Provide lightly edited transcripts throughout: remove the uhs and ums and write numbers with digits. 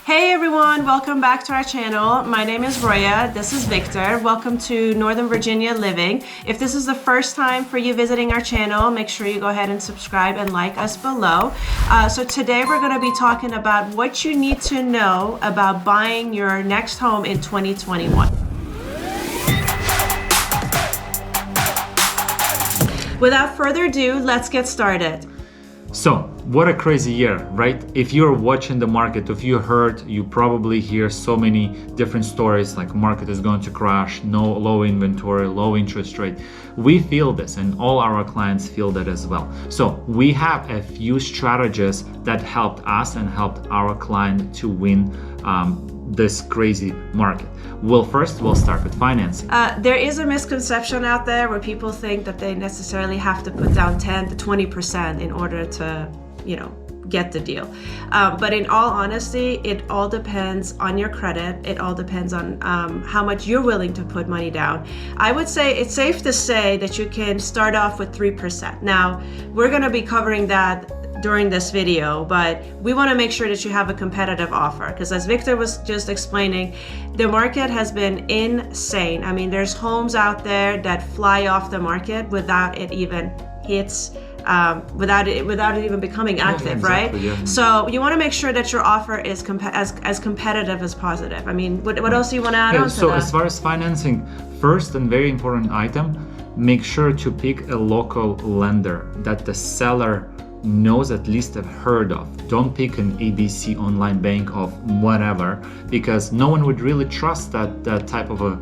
Hey everyone, welcome back to our channel. My name is Roya, this is Victor. Welcome to Northern Virginia Living. If this is the first time for you visiting our channel, make sure you go ahead and subscribe and like us below. So today we're going to be talking about what you need to know about buying your next home in 2021. Without further ado, let's get started. So, what a crazy year, right? If you're watching the market, if you heard, you probably hear so many different stories like market is going to crash, no low inventory, low interest rate. We feel this and all our clients feel that as well. So we have a few strategies that helped us and helped our client to win this crazy market. First we'll start with financing. There is a misconception out there where people think that they necessarily have to put down 10 to 20% in order to, get the deal. But in all honesty, it all depends on your credit. It all depends on how much you're willing to put money down. I would say it's safe to say that you can start off with 3%. Now, we're going to be covering that during this video, but we want to make sure that you have a competitive offer, because as Victor was just explaining, the market has been insane. I mean, there's homes out there that fly off the market without it even hits, without it even becoming active, right? Yeah. So you want to make sure that your offer is as competitive as positive. I mean, what else do you want to add on to so that? As far as financing, first and very important item, make sure to pick a local lender that the seller knows, at least have heard of. Don't pick an ABC online bank of whatever, because no one would really trust that type of a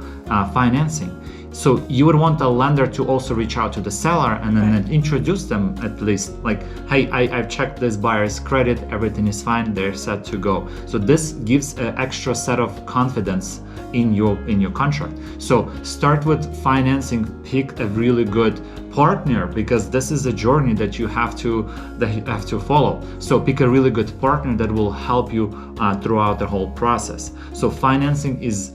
financing. So you would want a lender to also reach out to the seller and then introduce them, at least like, hey, I've checked this buyer's credit, everything is fine, they're set to go. So this gives an extra set of confidence in your contract. So start with financing, pick a really good partner, because this is a journey that you have to follow. So pick a really good partner that will help you throughout the whole process. So financing is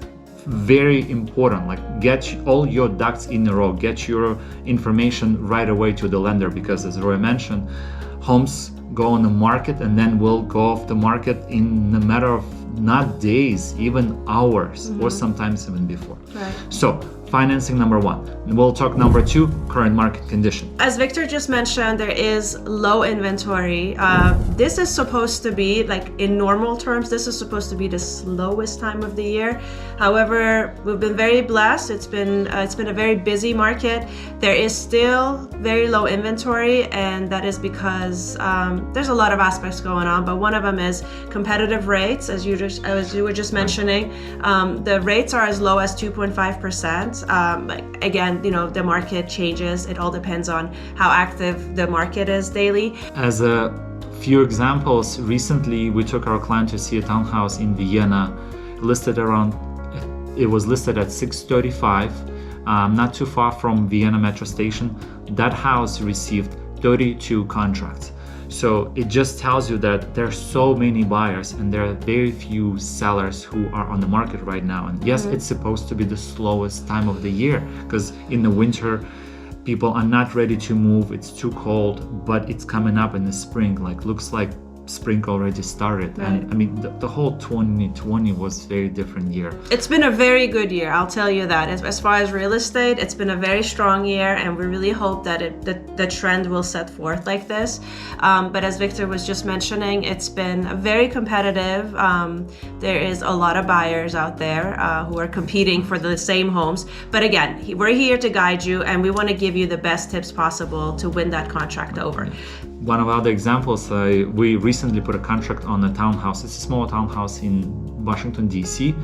very important. Like, get all your ducks in a row, get your information right away to the lender, because as Roy mentioned, homes go on the market and then will go off the market in a matter of not days, even hours, or sometimes even before. Right. So financing number one. We'll talk number two, current market condition. As Victor just mentioned, there is low inventory. This is supposed to be, like in normal terms, this is supposed to be the slowest time of the year. However, we've been very blessed. It's been a very busy market. There is still very low inventory, and that is because there's a lot of aspects going on. But one of them is competitive rates, as you were just mentioning. The rates are as low as 2.5%. Again, the market changes. It all depends on how active the market is daily. As a few examples, recently we took our client to see a townhouse in Vienna, it was listed at 635, not too far from Vienna metro station. That house received 32 contracts. So it just tells you that there are so many buyers and there are very few sellers who are on the market right now. And yes, it's supposed to be the slowest time of the year, because in the winter, people are not ready to move. It's too cold, but it's coming up in the spring. Like, looks like spring already started. Right. And I mean, the whole 2020 was a very different year. It's been a very good year, I'll tell you that. As far as real estate, it's been a very strong year, and we really hope that the trend will set forth like this. But as Victor was just mentioning, it's been very competitive. There is a lot of buyers out there who are competing for the same homes. But again, we're here to guide you, and we want to give you the best tips possible to win that contract over. One of other examples, we recently put a contract on a townhouse. It's a small townhouse in Washington, D.C.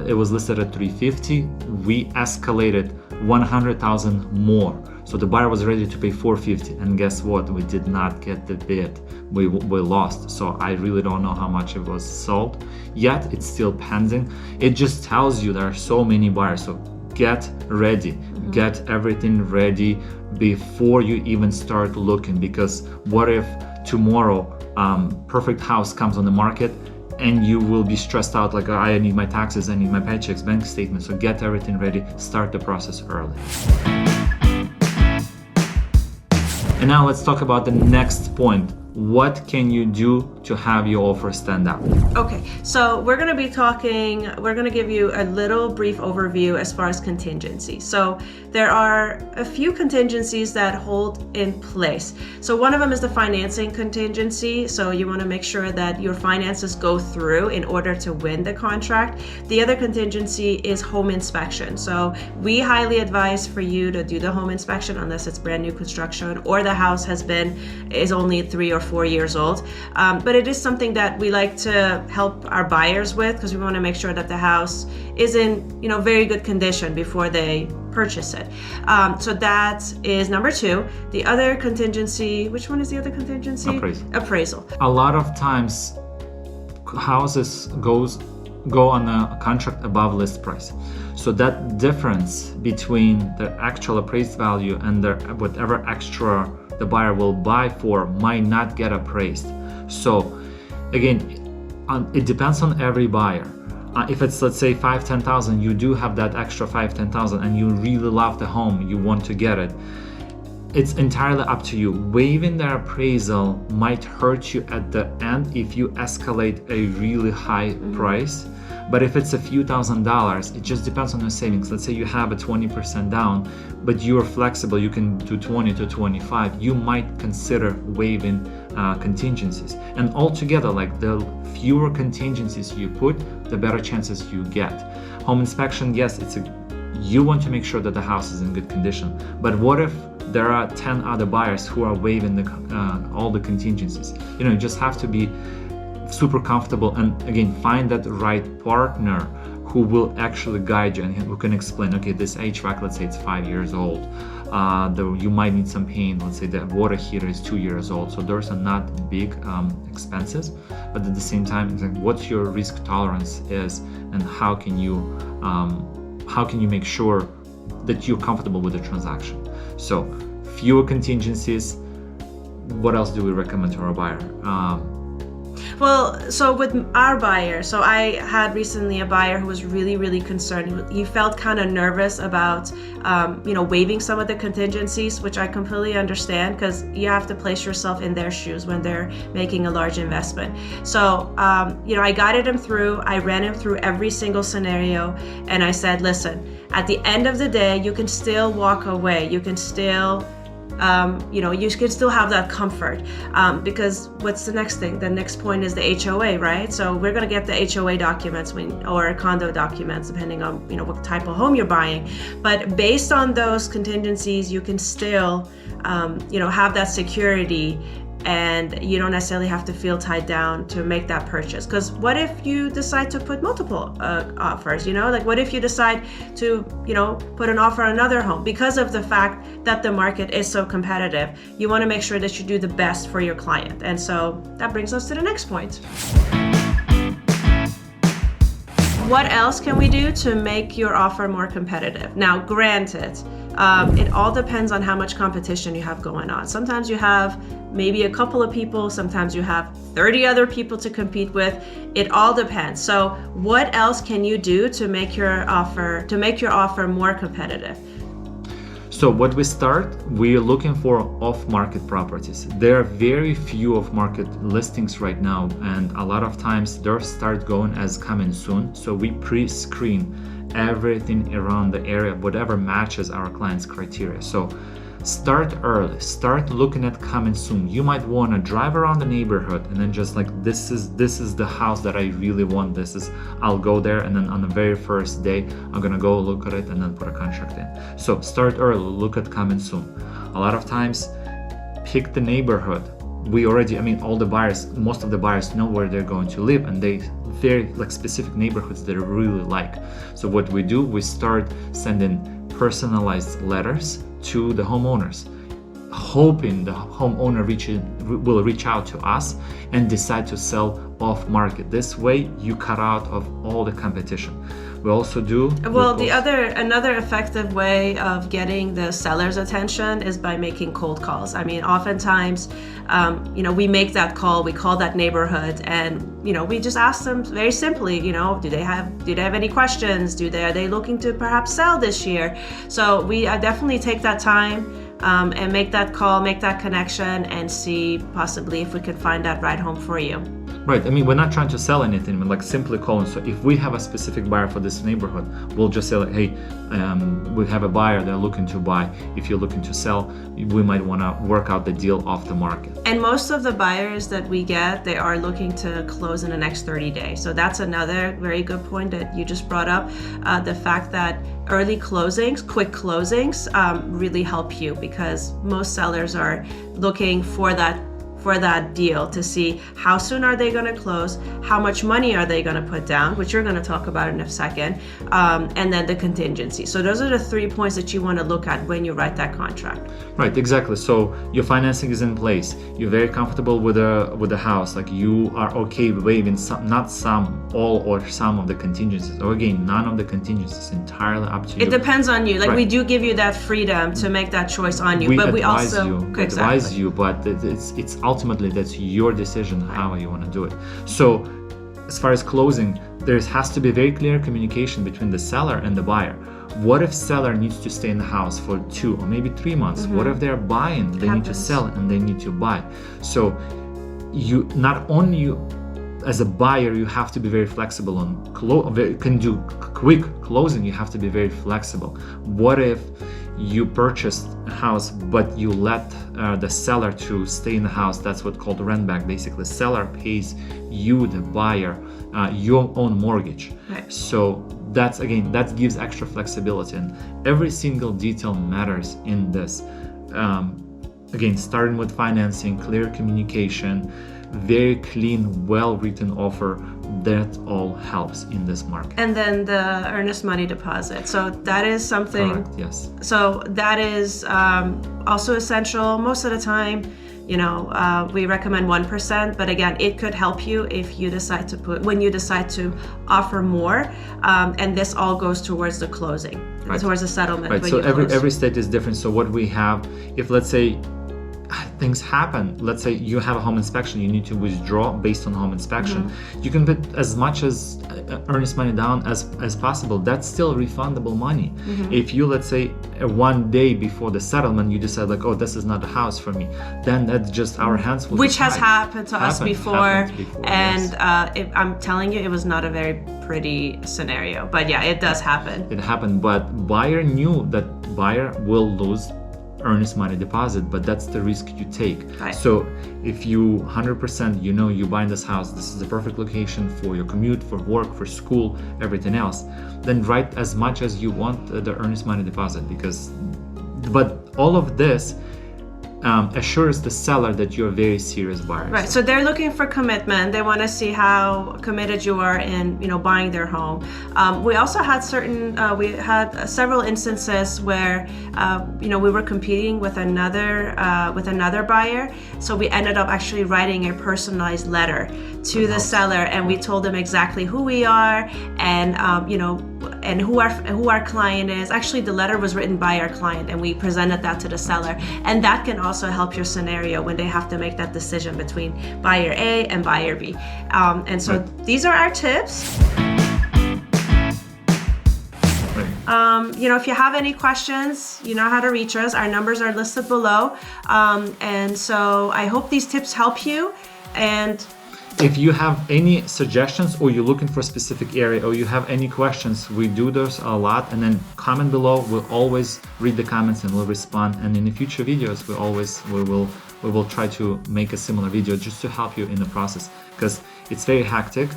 It was listed at $350. We escalated $100,000 more. So the buyer was ready to pay $450, and guess what? We did not get the bid. We lost. So I really don't know how much it was sold yet. It's still pending. It just tells you there are so many buyers. So get ready, get everything ready before you even start looking, because what if tomorrow perfect house comes on the market and you will be stressed out, like, I need my taxes, I need my paychecks, bank statements. So get everything ready, start the process early. And now let's talk about the next point. what can you do to have your offer stand out? Okay, so we're going to give you a little brief overview as far as contingency. So there are a few contingencies that hold in place. So one of them is the financing contingency. So you want to make sure that your finances go through in order to win the contract. The other contingency is home inspection. So we highly advise for you to do the home inspection unless it's brand new construction or the house is only 3 or 4 years old. But it is something that we like to help our buyers with because we want to make sure that the house is in very good condition before they purchase it. So that is number 2. The other contingency, which one is the other contingency? Appraisal. A lot of times houses go on a contract above list price. So that difference between the actual appraised value and whatever extra the buyer will buy for might not get appraised. So again, it depends on every buyer. If it's, let's say, $5,000-$10,000, you do have that extra $5,000-$10,000 and you really love the home, you want to get it, it's entirely up to you. Waiving the appraisal might hurt you at the end if you escalate a really high price. But if it's a few $1,000s, it just depends on your savings. Let's say you have a 20% down, but you're flexible, you can do 20 to 25, you might consider waiving contingencies. And altogether, like the fewer contingencies you put, the better chances you get. Home inspection, yes, you want to make sure that the house is in good condition. But what if there are 10 other buyers who are waiving all the contingencies? You just have to be super comfortable and again find that right partner who will actually guide you and who can explain, okay, this HVAC, let's say it's 5 years old, you might need some paint, let's say the water heater is 2 years old, so those are not big expenses, but at the same time it's like what your risk tolerance is and how can you make sure that you're comfortable with the transaction. So fewer contingencies. What else do we recommend to our buyer? Well, so with our buyer, so I had recently a buyer who was really, really concerned. He felt kind of nervous about, waiving some of the contingencies, which I completely understand because you have to place yourself in their shoes when they're making a large investment. So, I guided him through, I ran him through every single scenario, and I said, listen, at the end of the day, you can still walk away. You can still you can still have that comfort because what's the next thing? The next point is the HOA, right? So we're going to get the HOA documents or condo documents, depending on what type of home you're buying. But based on those contingencies, you can still have that security. And you don't necessarily have to feel tied down to make that purchase. Because what if you decide to put multiple offers? Like what if you decide to, put an offer on another home? Because of the fact that the market is so competitive, you want to make sure that you do the best for your client. And so that brings us to the next point. What else can we do to make your offer more competitive? Now, granted, it all depends on how much competition you have going on. Sometimes you have maybe a couple of people, sometimes you have 30 other people to compete with. It all depends. So what else can you do to make your offer more competitive? So what we're looking for off-market properties. There are very few off-market listings right now, and a lot of times they start going as coming soon. So we pre-screen everything around the area, whatever matches our clients' criteria. So start early, start looking at coming soon. You might want to drive around the neighborhood and then just like, this is the house that I really want. I'll go there, and then on the very first day, I'm gonna go look at it and then put a contract in. So start early, look at coming soon. A lot of times, pick the neighborhood. Most of the buyers know where they're going to live, and they very specific neighborhoods they really like. So what we do, we start sending personalized letters to the homeowners, hoping the homeowner will reach out to us and decide to sell off market. This way you cut out of all the competition. We also do another effective way of getting the seller's attention is by making cold calls. Oftentimes we make that call, we call that neighborhood, and we just ask them very simply, do they have any questions? Are they looking to perhaps sell this year? So we definitely take that time. and make that call, make that connection, and see possibly if we could find that right home for you. Right. I mean, we're not trying to sell anything. We're like simply calling. So if we have a specific buyer for this neighborhood, we'll just say like, hey, we have a buyer they're looking to buy. If you're looking to sell, we might want to work out the deal off the market. And most of the buyers that we get, they are looking to close in the next 30 days. So that's another very good point that you just brought up. The fact that early closings, quick closings, really help you, because most sellers are looking for that deal to see how soon are they going to close, how much money are they going to put down, which you're going to talk about in a second, and then the contingency. So those are the 3 points that you want to look at when you write that contract. Right, exactly. So your financing is in place. You're very comfortable with the house. Like you are okay waiving all or some of the contingencies. Or again, none of the contingencies. Entirely up to you. It depends on you. Like, right. We do give you that freedom to make that choice on you. But we also advise you, but it's ultimately that's your decision how you want to do it. So as far as closing, there has to be very clear communication between the seller and the buyer. What if seller needs to stay in the house for 2 or maybe 3 months? What if they're buying, they need to sell and they need to buy? So you not only as a buyer, you have to be very flexible on can do quick closing. You have to be very flexible. What if you purchased a house but you let the seller to stay in the house? That's what's called rent back. Basically, seller pays you, the buyer, your own mortgage. Right. So that gives extra flexibility, and every single detail matters in this. Again, starting with financing, clear communication, very clean, well-written offer, that all helps in this market. And then the earnest money deposit. So that is something. Correct, yes. So that is also essential. Most of the time, we recommend 1%, but again, it could help you if you decide to offer more, and this all goes towards the closing, right. Towards the settlement. Right. So every state is different. So what we have, if let's say things happen, let's say you have a home inspection, you need to withdraw based on home inspection, you can put as much as earnest money down as possible. That's still refundable money. If you, let's say, 1 day before the settlement, you decide like, oh, this is not a house for me, then that's just our hands will which has tied. happened to us before, and yes. I'm telling you, it was not a very pretty scenario, but yeah, it does happen. It happened, but buyer knew that buyer will lose earnest money deposit, but that's the risk you take. Right. So if you 100% you buy this house, this is the perfect location for your commute, for work, for school, everything else, then write as much as you want the earnest money deposit, but all of this assures the seller that you're a very serious buyer. Right. So they're looking for commitment. They want to see how committed you are in, buying their home. We also had several instances where, we were competing with another buyer. So we ended up actually writing a personalized letter to the seller, and we told them exactly who we are and, and who our client is. Actually, the letter was written by our client, and we presented that to the seller, and that can also help your scenario when they have to make that decision between buyer A and buyer B. And so these are our tips. If you have any questions, you know how to reach us. Our numbers are listed below. And so I hope these tips help you. And if you have any suggestions, or you're looking for a specific area, or you have any questions, we do those a lot, and then comment below. We'll always read the comments and we'll respond. And in the future videos, we will try to make a similar video just to help you in the process, because it's very hectic.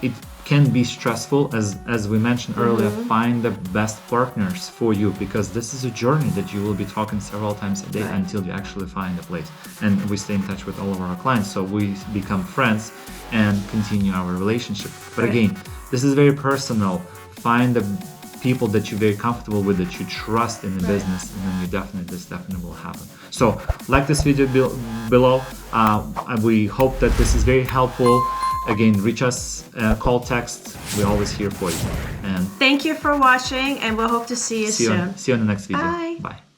It can be stressful, as we mentioned earlier. Find the best partners for you, because this is a journey that you will be talking several times a day until you actually find a place. And we stay in touch with all of our clients, so we become friends and continue our relationship. But again, this is very personal. Find the people that you're very comfortable with, that you trust in the business, and then this definitely will happen. So like this video below. We hope that this is very helpful. Again, reach us, call, text. We're always here for you. And thank you for watching, and we'll hope to see you soon. See you on the next video. Bye. Bye.